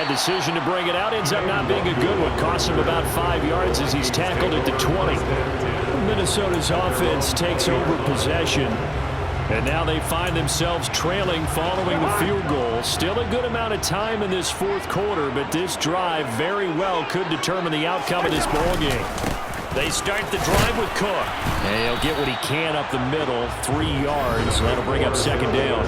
bad decision to bring it out. Ends up not being a good one. Costs him about 5 yards as he's tackled at the 20. Minnesota's offense takes over possession. And now they find themselves trailing following the field goal. Still a good amount of time in this fourth quarter, but this drive very well could determine the outcome of this ballgame. They start the drive with Cook. And he'll get what he can up the middle, 3 yards. That'll bring up second down.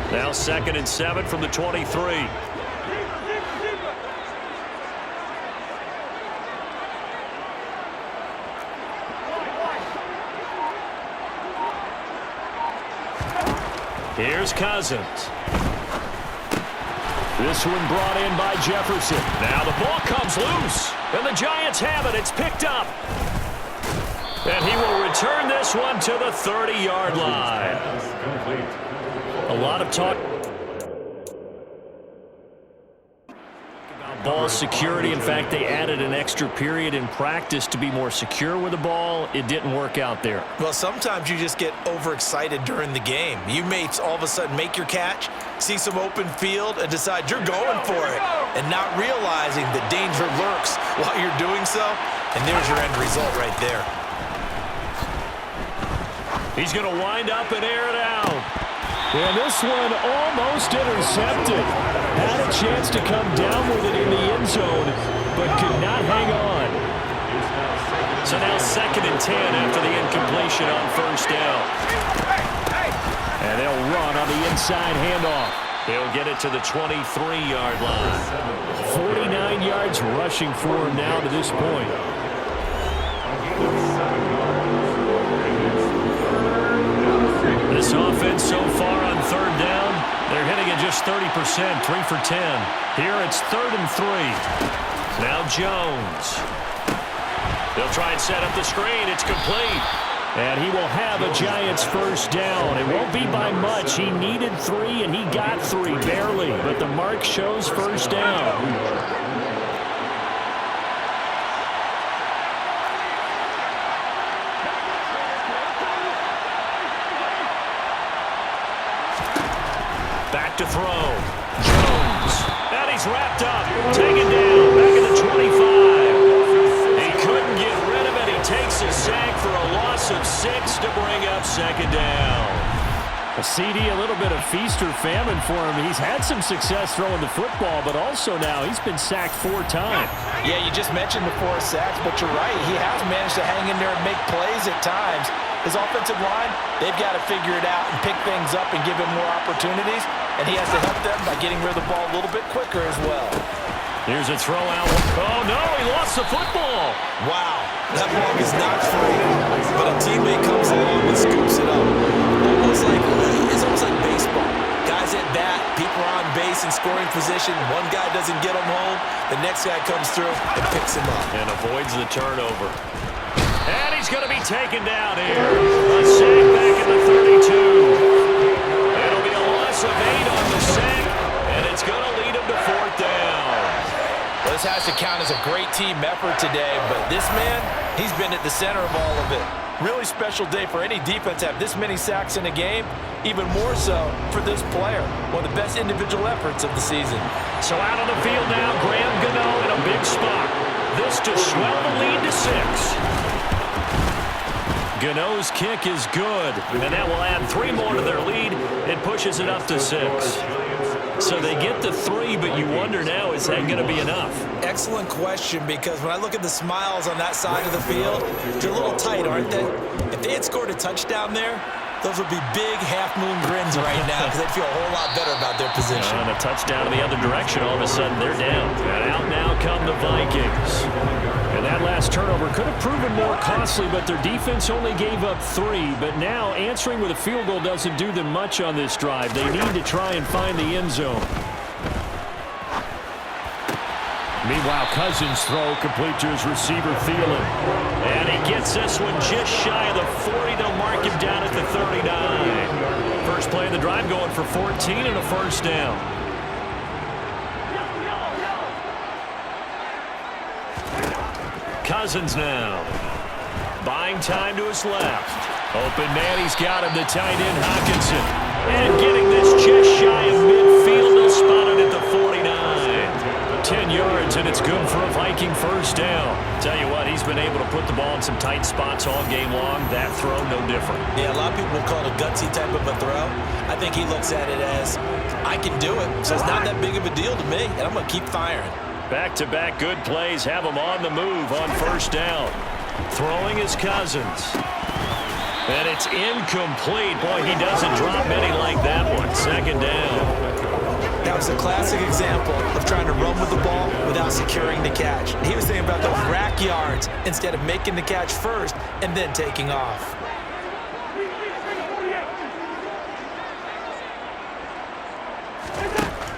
Now 2nd and 7 from the 23. Here's Cousins. This one brought in by Jefferson. Now the ball comes loose, and the Giants have it. It's picked up. And he will return this one to the 30-yard line. A lot of talk about ball security. In fact, they added an extra period in practice to be more secure with the ball. It didn't work out there. Well, sometimes you just get overexcited during the game. You may all of a sudden make your catch, see some open field, and decide you're going for it, and not realizing the danger lurks while you're doing so. And there's your end result right there. He's going to wind up and air it out. And this one almost intercepted. Had a chance to come down with it in the end zone, but could not hang on. So now 2nd and 10 after the incompletion on first down. And they'll run on the inside handoff. He'll get it to the 23-yard line. 49 yards rushing for him now to this point. This offense so far on 3rd down, they're hitting at just 30%, 3 for 10. Here it's 3rd and 3. Now Jones. They'll try and set up the screen. It's complete. And he will have a Giants first down. It won't be by much. He needed 3, and he got 3, barely. But the mark shows first down. To throw. Jones. And he's wrapped up. Taken down. Back at the 25. He couldn't get rid of it. He takes a sack for a loss of 6 to bring up second down. A CD, a little bit of feast or famine for him. He's had some success throwing the football, but also now he's been sacked 4 times. Yeah, you just mentioned the 4 sacks, but you're right. He has managed to hang in there and make plays at times. His offensive line, they've got to figure it out and pick things up and give him more opportunities. And he has to help them by getting rid of the ball a little bit quicker as well. Here's a throw out. Oh, no, he lost the football. Wow, that ball is not free. But a teammate comes along and scoops it up. It's almost like baseball. Guys at bat, people are on base in scoring position. One guy doesn't get him home. The next guy comes through and picks him up. And avoids the turnover. And he's going to be taken down here. A sack back in the 32. It'll be a loss of 8 on the sack, and it's going to lead him to 4th down. Well, this has to count as a great team effort today, but this man, he's been at the center of all of it. Really special day for any defense to have this many sacks in a game, even more so for this player. One of the best individual efforts of the season. So out on the field now, Graham Gano in a big spot. This to swell the lead to 6. Gano's kick is good, and that will add 3 more to their lead. It pushes it up to 6. So they get the 3, but you wonder now, is that going to be enough? Excellent question, because when I look at the smiles on that side of the field, they're a little tight, aren't they? If they had scored a touchdown there, those would be big half-moon grins right now because they'd feel a whole lot better about their position. And a touchdown in the other direction, all of a sudden they're down. And out now come the Vikings. And that last turnover could have proven more costly, but their defense only gave up 3. But now answering with a field goal doesn't do them much on this drive. They need to try and find the end zone. Meanwhile, Cousins' throw complete to his receiver, Thielen. And he gets this one just shy of the 40. They'll mark him down at the 39. First play of the drive going for 14 and a first down. Cousins now. Buying time to his left. Open man, he's got him, the tight end, Hockenson. And getting this just shy of midfield, they'll spot it at the 49. 10 yards, and it's good for a Viking first down. Tell you what, he's been able to put the ball in some tight spots all game long. That throw, no different. Yeah, a lot of people call it a gutsy type of a throw. I think he looks at it as, I can do it, so it's not that big of a deal to me, and I'm going to keep firing. Back-to-back good plays have him on the move on first down. Throwing is Cousins. And it's incomplete. Boy, he doesn't drop many like that one. Second down. That was a classic example of trying to run with the ball without securing the catch. He was thinking about those rack yards instead of making the catch first and then taking off.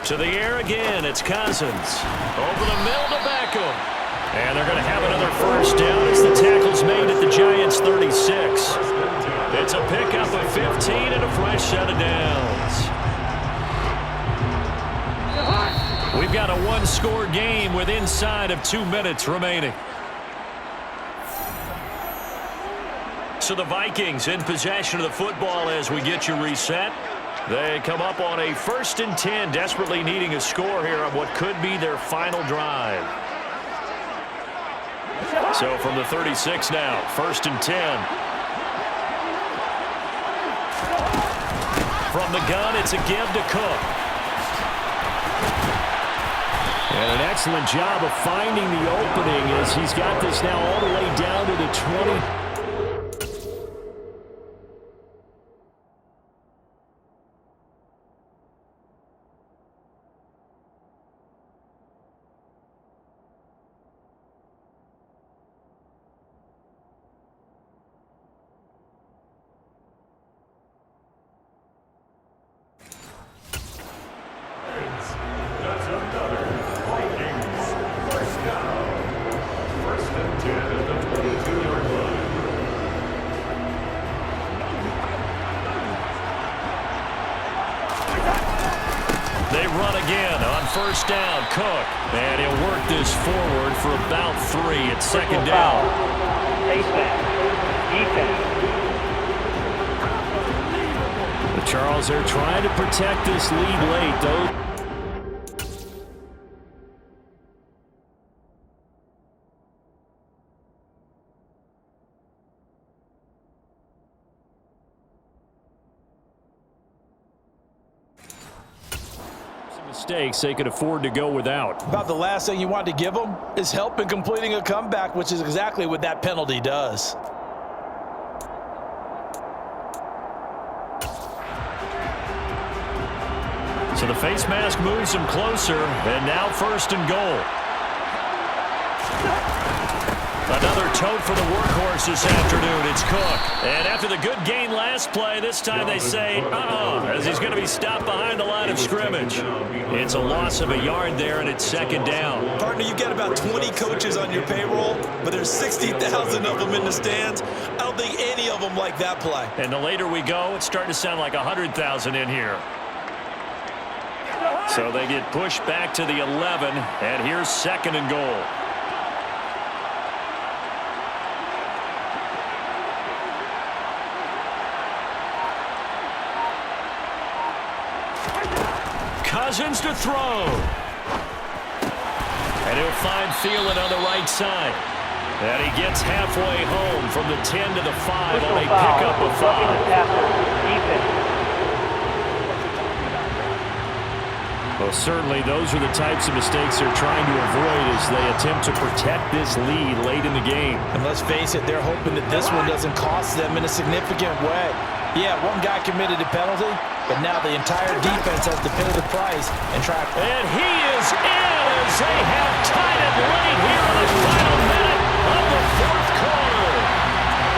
To the air again, it's Cousins. Over the middle to Beckham. And they're going to have another first down as the tackle's made at the Giants' 36. It's a pickup of 15 and a fresh set of downs. We've got a one-score game with inside of 2 minutes remaining. So the Vikings in possession of the football as we get you reset. They come up on a 1st and 10, desperately needing a score here on what could be their final drive. So from the 36 now, 1st and 10. From the gun, it's a give to Cook. And an excellent job of finding the opening as he's got this now all the way down to the 20. They run again on first down. Cook. And he'll work this forward for about 3. It's second down. The Charles, they're trying to protect this lead late, though. Mistakes they could afford to go without. About the last thing you want to give them is help in completing a comeback, which is exactly what that penalty does. So the face mask moves him closer, and now 1st and goal. Another tote for the workhorse this afternoon. It's Cook. And after the good gain last play, this time they say, as he's going to be stopped behind the line of scrimmage. It's a loss of a yard there, and it's second down. Partner, you've got about 20 coaches on your payroll, but there's 60,000 of them in the stands. I don't think any of them like that play. And the later we go, it's starting to sound like 100,000 in here. So they get pushed back to the 11, and here's 2nd and goal. Cousins to throw. And he'll find Thielen on the right side. And he gets halfway home from the 10 to the 5 on a pickup of 5. Well, certainly those are the types of mistakes they're trying to avoid as they attempt to protect this lead late in the game. And let's face it, they're hoping that this one doesn't cost them in a significant way. Yeah, one guy committed a penalty, but now the entire defense has to pay the price and try. And he is in as they have tied it late here in the final minute of the 4th quarter.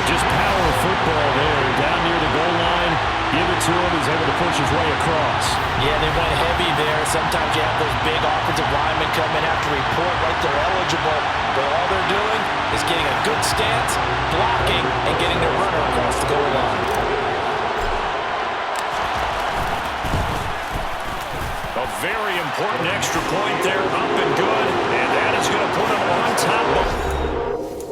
Just power of football there, down near the goal line. Give it to him. He's able to push his way across. Yeah, they went heavy there. Sometimes you have those big offensive linemen come in after report like they're eligible, but all they're doing is getting a good stance, blocking, and getting their runner across the goal line. A very important extra point there, up and good, and that is going to put him on top of.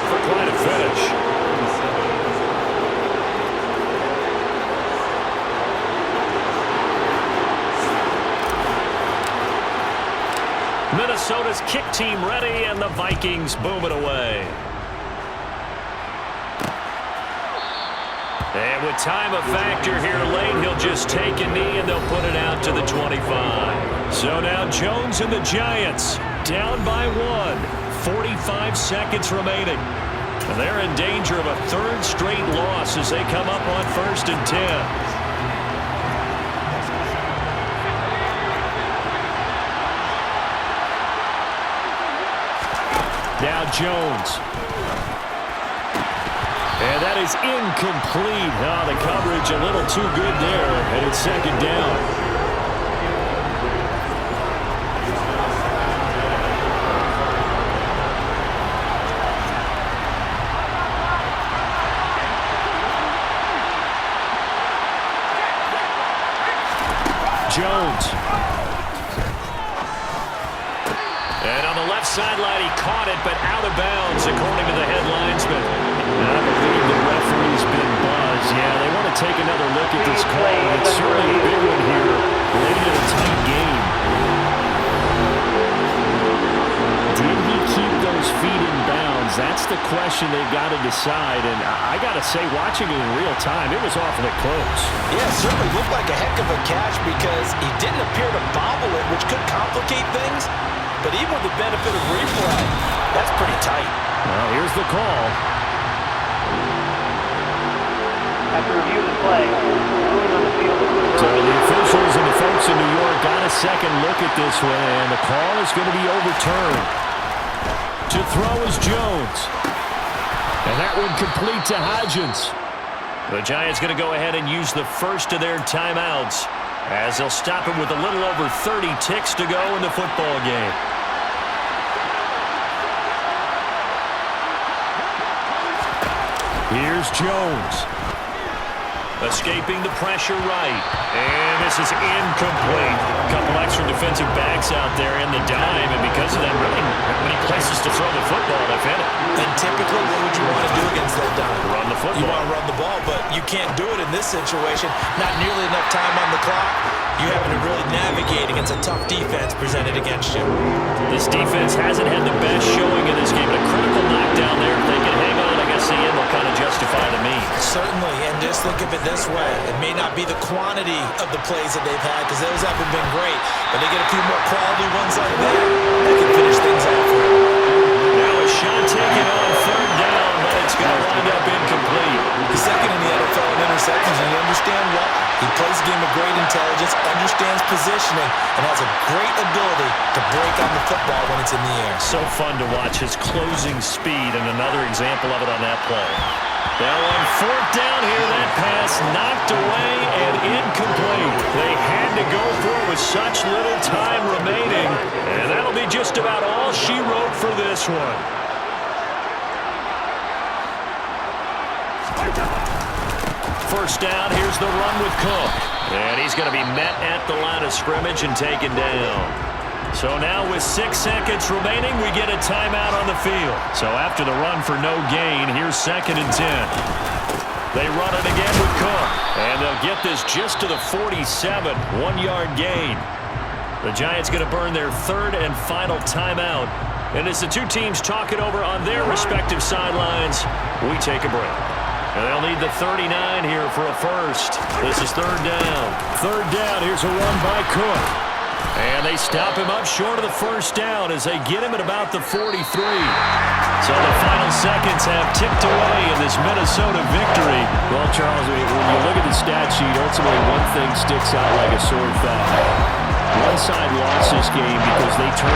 for quite a finish. Minnesota's kick team ready, and the Vikings boom it away. And with time a factor here late, he'll just take a knee, and they'll put it out to the 25. So now Jones and the Giants down by 1. 45 seconds remaining. And they're in danger of a third straight loss as they come up on 1st and 10. Now Jones. And that is incomplete. Oh, the coverage a little too good there, and it's 2nd down. Jones. And on the left sideline, he caught it, but out of bounds, according to the head linesman. And I believe the referee's been buzzed. Yeah, they want to take another look at this call. It's certainly a big one here, late in a tight game. Did he keep those feet in bounds? That's the question they've got to decide. And I got to say, watching it in real time, it was awfully close. Yeah, it certainly looked like a heck of a catch because he didn't appear to bobble it, which could complicate things. But even with the benefit of replay, that's pretty tight. Well, here's the call. After review of the play, ruling on the field. So the officials and the folks in New York got a second look at this one, and the call is going to be overturned. To throw is Jones. And that one complete to Hodgins. The Giants going to go ahead and use the first of their timeouts, as they'll stop it with a little over 30 ticks to go in the football game. Here's Jones. Escaping the pressure right. And this is incomplete. A couple extra defensive backs out there in the dime, and because of that, really not many places to throw the football. They've hit it. And typically, what would you want to do against that dime? Run the football. You want to run the ball, but you can't do it in this situation. Not nearly enough time on the clock. You having to really navigate against a tough defense presented against you. This defense hasn't had the best showing in this game. A critical knockdown there. If they can hang on, I guess the end will kind of justify the means. Certainly, and just think of it this way. It may not be the quantity of the plays that they've had, because those haven't been great, but they get a few more quality ones like that can finish things off for them. Now a shot taken on 3rd down, but it's going to wind up incomplete. He's second in the NFL in interceptions, and you understand why. He plays a game of great intelligence, understands positioning, and has a great ability to break on the football when it's in the air. So fun to watch his closing speed, and another example of it on that play. Now on 4th down here, that pass knocked away and incomplete. They had to go for it with such little time remaining, and that'll be just about all she wrote for this one. First down, here's the run with Cook. And he's going to be met at the line of scrimmage and taken down. So now with 6 seconds remaining, we get a timeout on the field. So after the run for no gain, here's 2nd and 10. They run it again with Cook. And they'll get this just to the 47, 1-yard gain. The Giants going to burn their 3rd and final timeout. And as the two teams talk it over on their respective sidelines, we take a break. And they'll need the 39 here for a first. This is 3rd down. 3rd down, here's a run by Cook. And they stop him up short of the first down as they get him at about the 43. So the final seconds have ticked away in this Minnesota victory. Well, Charles, when you look at the stat sheet, ultimately one thing sticks out like a sore thumb. One side lost this game because they turned